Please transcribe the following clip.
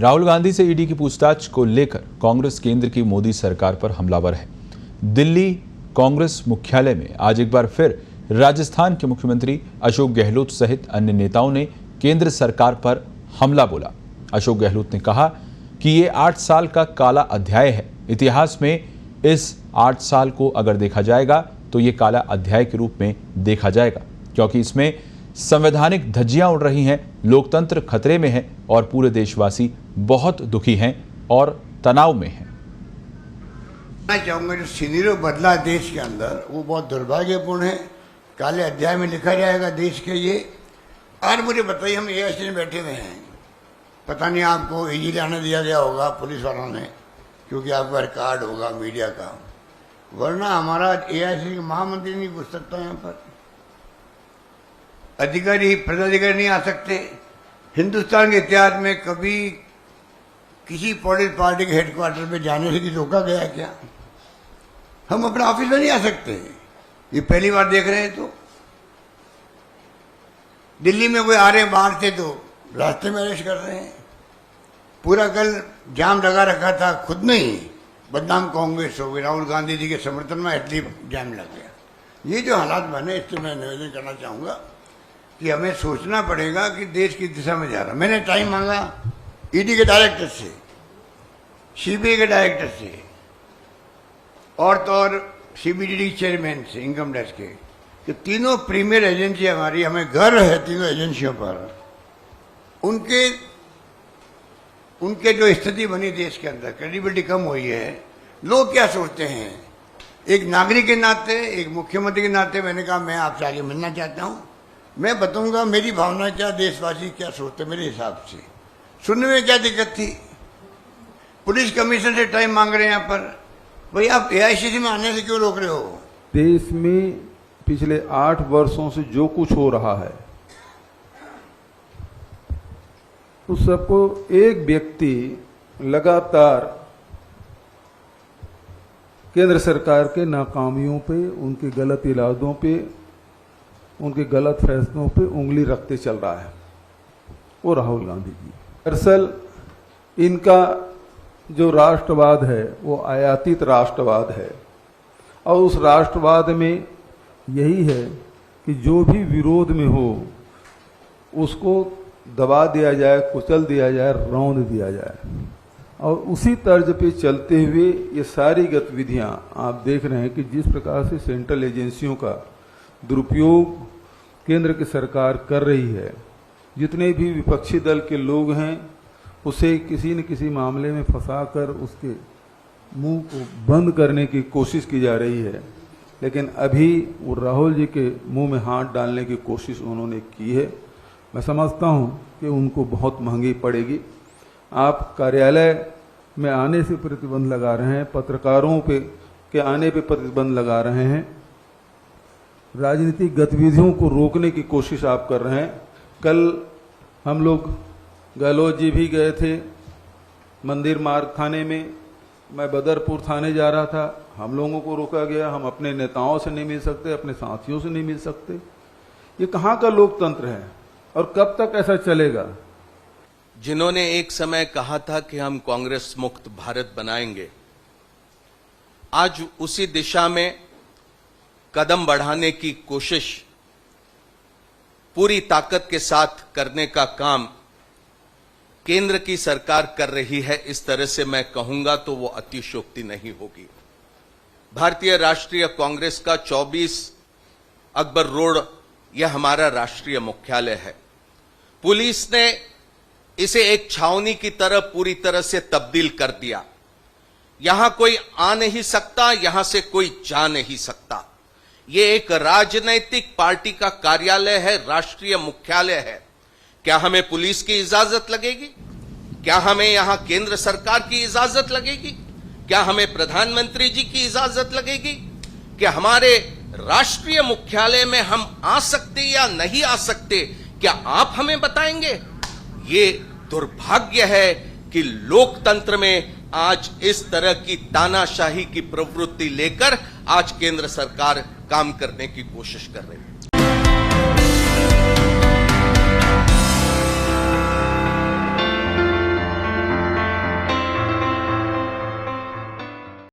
राहुल गांधी से ईडी की पूछताछ को लेकर कांग्रेस केंद्र की मोदी सरकार पर हमलावर है। दिल्ली कांग्रेस मुख्यालय में आज एक बार फिर राजस्थान के मुख्यमंत्री अशोक गहलोत सहित अन्य नेताओं ने केंद्र सरकार पर हमला बोला। अशोक गहलोत ने कहा कि ये 8 साल का काला अध्याय है। इतिहास में इस 8 साल को अगर देखा जाएगा तो ये काला अध्याय के रूप में देखा जाएगा, क्योंकि इसमें संवैधानिक धज्जियां उड़ रही हैं, लोकतंत्र खतरे में है और पूरे देशवासी बहुत दुखी हैं और तनाव में हैं। मैं चाहूंगा जो सिनेरियो बदला देश के अंदर वो बहुत दुर्भाग्यपूर्ण है। काले अध्याय में लिखा जाएगा देश के ये। और मुझे बताइए, हम एआईसी में बैठे हुए हैं, पता नहीं आपको इजीली आने दिया गया होगा पुलिस वालों ने, क्योंकि आपका रिकॉर्ड होगा मीडिया का, वरना हमारा एआईसी का महामंत्री नहीं घुस सकता यहाँ पर। अधिकारी पदाधिकारी नहीं आ सकते। हिंदुस्तान के इतिहास में कभी किसी पॉलिटिकल पार्टी के हेडक्वार्टर पे जाने से किसी रोका गया क्या? हम अपने ऑफिस में नहीं आ सकते। ये पहली बार देख रहे हैं। तो दिल्ली में कोई आ रहे हैं बाहर से तो रास्ते में अरेस्ट कर रहे हैं। पूरा कल जाम लगा रखा था, खुद नहीं, बदनाम कांग्रेस हो गई, राहुल गांधी जी के समर्थन में एटलीस्ट जाम लग गया। ये जो हालात बने, इससे मैं निवेदन करना चाहूंगा कि हमें सोचना पड़ेगा कि देश किस दिशा में जा रहा है। मैंने टाइम मांगा ईडी के डायरेक्टर से, सीबीआई के डायरेक्टर से और तो और सीबीडीटी चेयरमैन से, इनकम टैक्स के, कि तीनों प्रीमियर एजेंसी हमारी, हमें गर्व है तीनों एजेंसियों पर। उनके जो स्थिति बनी देश के अंदर, क्रेडिबिलिटी कम हुई है। लोग क्या सोचते हैं? एक नागरिक के नाते, एक मुख्यमंत्री के नाते मैंने कहा मैं आपसे आगे मिलना चाहता हूं। मैं बताऊंगा मेरी भावना क्या, देशवासी क्या सोचते मेरे हिसाब से। सुनने में क्या दिक्कत थी? पुलिस कमिश्नर से टाइम मांग रहे हैं यहाँ पर। भाई आप एआईसीसी में आने से क्यों रोक रहे हो? देश में पिछले 8 वर्षों से जो कुछ हो रहा है उस सबको एक व्यक्ति लगातार केंद्र सरकार के नाकामियों पे, उनके गलत इरादों पे, उनके गलत फैसलों पे उंगली रखते चल रहा है, वो राहुल गांधी जी। दरअसल इनका जो राष्ट्रवाद है वो आयातित राष्ट्रवाद है, और उस राष्ट्रवाद में यही है कि जो भी विरोध में हो उसको दबा दिया जाए, कुचल दिया जाए, रौंद दिया जाए। और उसी तर्ज पे चलते हुए ये सारी गतिविधियां आप देख रहे हैं कि जिस प्रकार से सेंट्रल एजेंसियों का दुरुपयोग केंद्र की सरकार कर रही है, जितने भी विपक्षी दल के लोग हैं उसे किसी न किसी मामले में फंसाकर उसके मुंह को बंद करने की कोशिश की जा रही है। लेकिन अभी वो राहुल जी के मुंह में हाथ डालने की कोशिश उन्होंने की है। मैं समझता हूं कि उनको बहुत महंगी पड़ेगी। आप कार्यालय में आने से प्रतिबंध लगा रहे हैं, पत्रकारों के आने पे प्रतिबंध लगा रहे हैं, राजनीतिक गतिविधियों को रोकने की कोशिश आप कर रहे हैं। कल हम लोग गहलोत जी भी गए थे मंदिर मार्ग थाने में, मैं बदरपुर थाने जा रहा था, हम लोगों को रोका गया। हम अपने नेताओं से नहीं मिल सकते, अपने साथियों से नहीं मिल सकते। ये कहाँ का लोकतंत्र है और कब तक ऐसा चलेगा? जिन्होंने एक समय कहा था कि हम कांग्रेस मुक्त भारत बनाएंगे, आज उसी दिशा में कदम बढ़ाने की कोशिश पूरी ताकत के साथ करने का काम केंद्र की सरकार कर रही है। इस तरह से मैं कहूंगा तो वो अतिशयोक्ति नहीं होगी। भारतीय राष्ट्रीय कांग्रेस का 24 अकबर रोड यह हमारा राष्ट्रीय मुख्यालय है। पुलिस ने इसे एक छावनी की तरह पूरी तरह से तब्दील कर दिया। यहां कोई आ नहीं सकता, यहां से कोई जा नहीं सकता। यह एक राजनैतिक पार्टी का कार्यालय है, राष्ट्रीय मुख्यालय है। क्या हमें पुलिस की इजाजत लगेगी? क्या हमें यहां केंद्र सरकार की इजाजत लगेगी? क्या हमें प्रधानमंत्री जी की इजाजत लगेगी? क्या हमारे राष्ट्रीय मुख्यालय में हम आ सकते या नहीं आ सकते, क्या आप हमें बताएंगे? ये दुर्भाग्य है कि लोकतंत्र में आज इस तरह की तानाशाही की प्रवृत्ति लेकर आज केंद्र सरकार काम करने की कोशिश कर रही है।